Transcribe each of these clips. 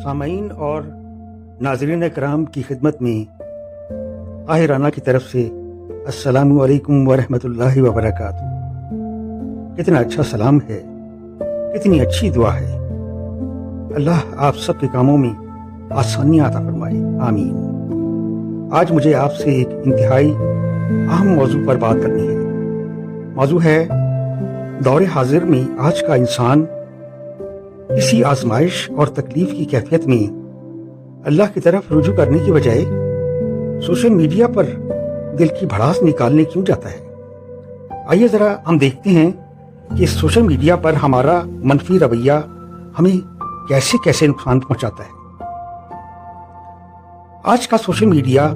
سامعین اور ناظرین کرام کی خدمت میں طاہرانہ کی طرف سے السلام علیکم ورحمۃ اللہ وبرکاتہ۔ کتنا اچھا سلام ہے، کتنی اچھی دعا ہے۔ اللہ آپ سب کے کاموں میں آسانیاں عطا فرمائے، آمین۔ آج مجھے آپ سے ایک انتہائی اہم موضوع پر بات کرنی ہے۔ موضوع ہے دور حاضر میں آج کا انسان کسی آزمائش اور تکلیف کی کیفیت میں اللہ کی طرف رجوع کرنے کی بجائے سوشل میڈیا پر دل کی بھڑاس نکالنے کیوں جاتا ہے۔ آئیے ذرا ہم دیکھتے ہیں کہ سوشل میڈیا پر ہمارا منفی رویہ ہمیں کیسے کیسے نقصان پہنچاتا ہے۔ آج کا سوشل میڈیا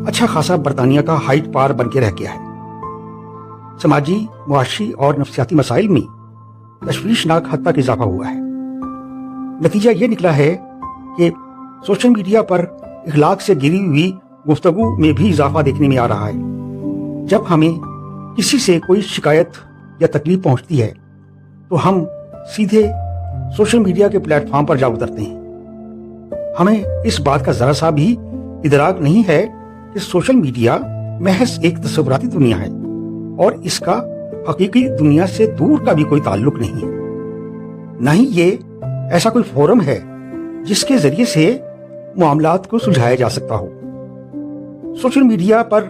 اچھا خاصا برطانیہ کا ہائٹ پار بن کے رہ گیا ہے۔ سماجی، معاشی اور نفسیاتی مسائل میں تشویشناک حد تک اضافہ ہوا ہے۔ نتیجہ یہ نکلا ہے کہ سوشل میڈیا پر اخلاق سے گری ہوئی گفتگو میں بھی اضافہ دیکھنے میں آ رہا ہے۔ جب ہمیں کسی سے کوئی شکایت یا تکلیف پہنچتی ہے تو ہم سیدھے سوشل میڈیا کے پلیٹ فارم پر جا اترتے ہیں۔ ہمیں اس بات کا ذرا سا بھی ادراک نہیں ہے کہ سوشل میڈیا محض ایک تصوراتی دنیا ہے اور اس کا حقیقی دنیا سے دور کا بھی کوئی تعلق نہیں ہے۔ نہ ہی یہ ایسا کوئی فورم ہے جس کے ذریعے سے معاملات کو سلجھایا جا سکتا ہو۔ سوشل میڈیا پر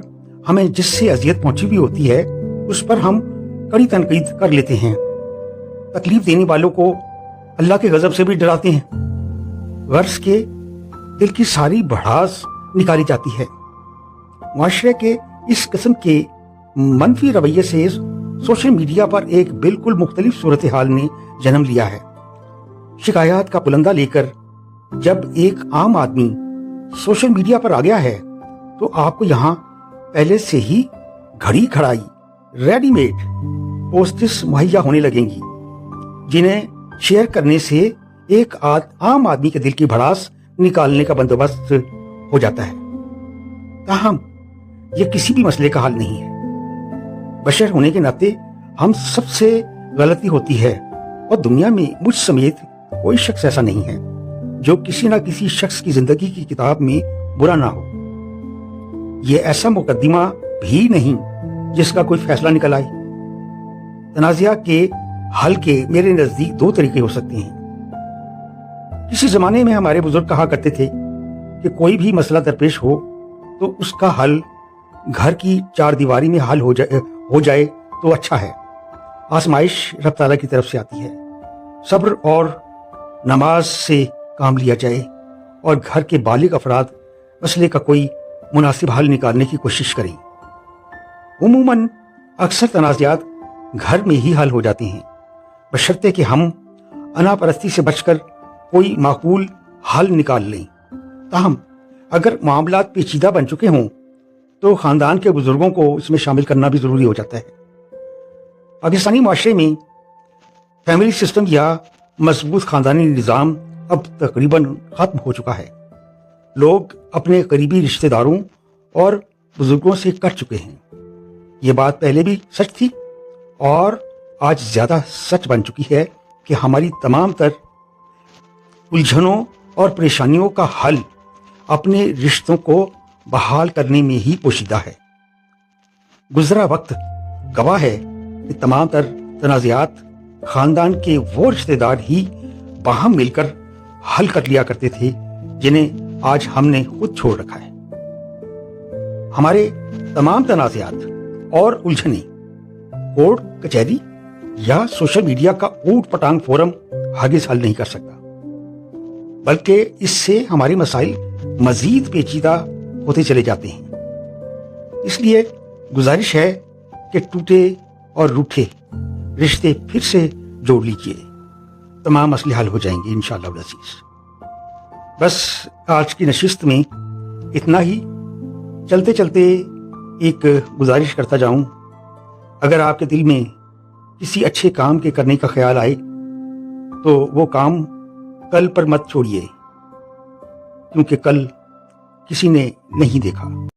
ہمیں جس سے اذیت پہنچی ہوئی ہوتی ہے اس پر ہم کڑی تنقید کر لیتے ہیں، تکلیف دینے والوں کو اللہ کے غضب سے بھی ڈراتے ہیں، غرض کے دل کی ساری بھڑاس نکالی جاتی ہے۔ معاشرے کے اس قسم کے منفی رویے سے سوشل میڈیا پر ایک بالکل مختلف صورتحال نے جنم لیا ہے۔ شکایات کا پلندہ لے کر جب ایک عام آدمی سوشل میڈیا پر آ گیا ہے تو آپ کو یہاں پہلے سے ہی گھڑی کھڑائی ریڈی میڈ پوسٹس مہیا ہونے لگیں گی، جنہیں شیئر کرنے سے ایک عام آدمی کے دل کی بھڑاس نکالنے کا بندوبست ہو جاتا ہے۔ تاہم یہ کسی بھی مسئلے کا حل نہیں ہے۔ بشر ہونے کے ناطے ہم سب سے غلطی ہوتی ہے، اور دنیا میں مجھ سمیت کوئی شخص ایسا نہیں ہے جو کسی نہ کسی شخص کی زندگی کی کتاب میں برا نہ ہو۔ یہ ایسا مقدمہ بھی نہیں جس کا کوئی فیصلہ نکل آئے۔ تنازعہ کے حل کے میرے نزدیک دو طریقے ہو سکتے ہیں۔ کسی زمانے میں ہمارے بزرگ کہا کرتے تھے کہ کوئی بھی مسئلہ درپیش ہو تو اس کا حل گھر کی چار دیواری میں حل ہو جائے تو اچھا ہے۔ آزمائش رب تعالیٰ کی طرف سے آتی ہے، صبر اور نماز سے کام لیا جائے اور گھر کے بالغ افراد مسئلے کا کوئی مناسب حل نکالنے کی کوشش کریں۔ عموماً اکثر تنازعات گھر میں ہی حل ہو جاتے ہیں، بشرطے کہ ہم انا پرستی سے بچ کر کوئی معقول حل نکال لیں۔ تاہم اگر معاملات پیچیدہ بن چکے ہوں تو خاندان کے بزرگوں کو اس میں شامل کرنا بھی ضروری ہو جاتا ہے۔ پاکستانی معاشرے میں فیملی سسٹم یا مضبوط خاندانی نظام اب تقریباً ختم ہو چکا ہے۔ لوگ اپنے قریبی رشتہ داروں اور بزرگوں سے کٹ چکے ہیں۔ یہ بات پہلے بھی سچ تھی اور آج زیادہ سچ بن چکی ہے کہ ہماری تمام تر الجھنوں اور پریشانیوں کا حل اپنے رشتوں کو بحال کرنے میں ہی پوشیدہ ہے۔ گزرا وقت گواہ ہے کہ تمام تر تنازعات خاندان کے وہ رشتہ دار ہی باہم مل کر حل کر لیا کرتے تھے جنہیں آج ہم نے خود چھوڑ رکھا ہے۔ ہمارے تمام تنازعات اور الجھنیں کورٹ کچہری یا سوشل میڈیا کا اوٹ پٹانگ فورم ہرگز حل نہیں کر سکتا، بلکہ اس سے ہمارے مسائل مزید پیچیدہ ہوتے چلے جاتے ہیں۔ اس لیے گزارش ہے کہ ٹوٹے اور روٹھے رشتے پھر سے جوڑ لیجئے، تمام مسئلے حل ہو جائیں گے انشاءاللہ العزیز۔ بس آج کی نشست میں اتنا ہی۔ چلتے چلتے ایک گزارش کرتا جاؤں، اگر آپ کے دل میں کسی اچھے کام کے کرنے کا خیال آئے تو وہ کام کل پر مت چھوڑیے، کیونکہ کل کسی نے نہیں دیکھا۔